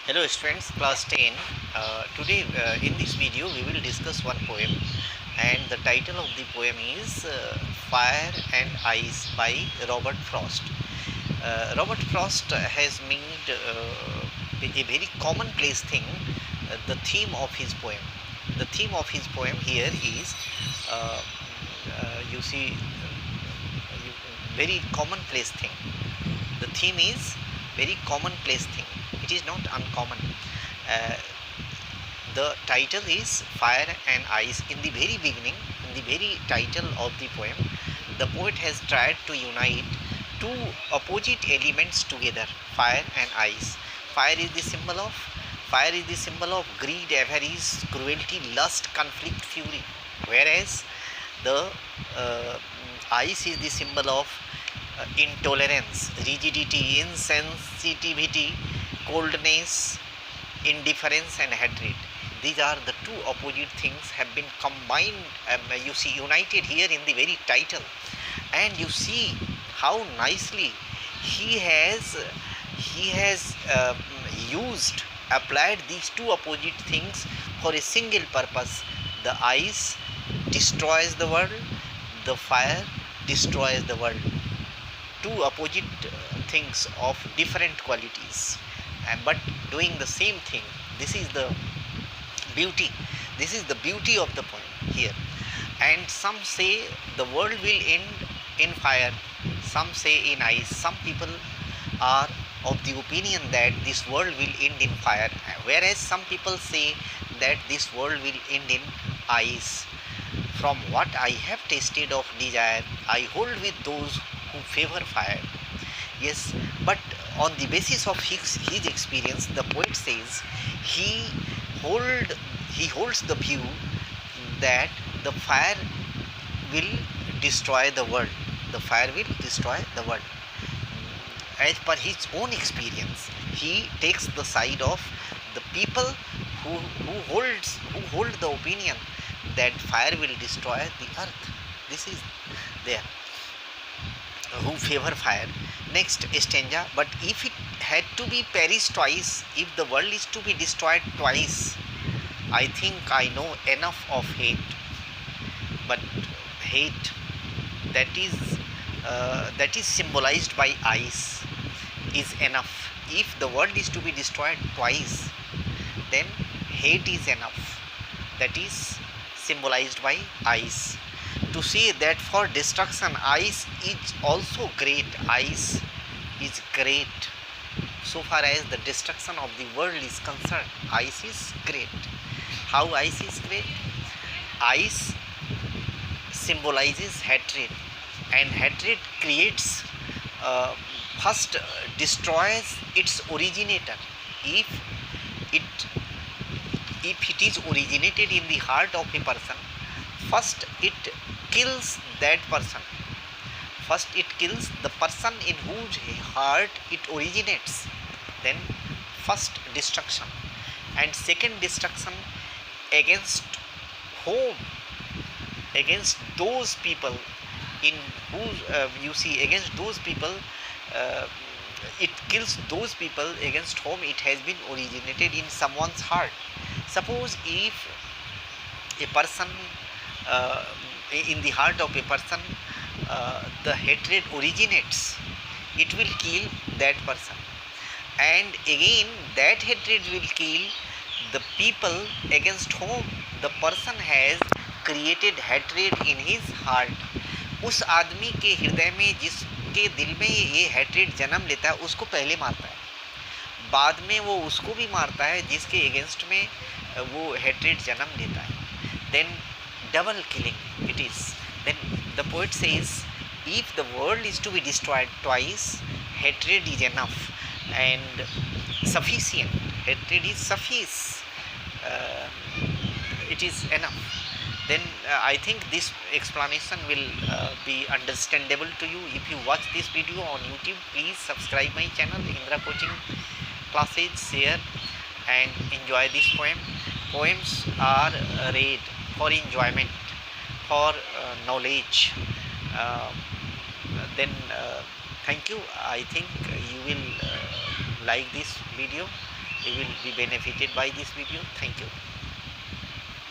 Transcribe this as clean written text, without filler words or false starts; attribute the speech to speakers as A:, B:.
A: Hello students, class 10. Today in this video we will discuss one poem, and the title of the poem is Fire and Ice by Robert Frost. Robert Frost has made a very commonplace thing the theme of his poem. The theme of his poem here is uh, you see very commonplace thing. The theme is very commonplace thing. It is not uncommon. Uh, the title is Fire and Ice. In the very beginning, in the very title of the poem, the poet has tried to unite two opposite elements together, fire and ice. Fire is the symbol of Fire is the symbol of greed, avarice, cruelty, lust, conflict, fury, whereas the uh, ice is the symbol of intolerance, rigidity, insensitivity, coldness, indifference, and hatred. These are the two opposite things have been combined, you see, united here in the very title. And you see how nicely he has he has used applied these two opposite things for a single purpose. The ice destroys the world, the fire destroys the world. Two opposite things of different qualities, but doing the same thing. This is the beauty. This is the beauty of the poem here. And some say the world will end in fire, some say in ice. Some people are of the opinion that this world will end in fire, whereas some people say that this world will end in ice. From what I have tasted of desire, I hold with those who favor fire. Yes, but on the basis of his experience, the poet says he hold he holds the view that the fire will destroy the world. The fire will destroy the world. As per his own experience, he takes the side of the people who hold the opinion that fire will destroy the earth. This is there, who favor fire. Next stanza, but if it had to be perished twice, if the world is to be destroyed twice, I think I know enough of hate. But hate that is symbolized by ice is enough. If the world is to be destroyed twice, then hate is enough. That is symbolized by ice. To say that for destruction, ice is also great. Ice is great. So far as the destruction of the world is concerned, ice is great. How ice is great? Ice symbolizes hatred, and hatred creates first destroys its originator. If it if it is originated in the heart of a person, first it kills that person. First it kills the person in whose heart it originates. Then first destruction, and second destruction against whom? Against those people in whose you see, against those people, uh, it kills those people against whom it has been originated in someone's heart. Suppose if a person, uh, in the heart of a person, the hatred originates, it will kill that person, and again that hatred will kill the people against whom the person has created hatred in his heart. उस आदमी के हृदय में, जिसके दिल में ये hatred जन्म लेता है, उसको पहले मारता है, बाद में वो उसको भी मारता है जिसके अगेंस्ट में वो hatred जन्म लेता है. Then double killing it is. Then the poet says, if the world is to be destroyed twice, hatred is enough and sufficient. Hatred is suffice. Uh, it is enough. Then I think this explanation will be understandable to you. If you watch this video on YouTube, please subscribe my channel Indra Coaching Classes, share and enjoy this poem. Poems are read for enjoyment, for knowledge. Uh, then thank you. I think you will like this video. you will be benefited by this video. Thank you.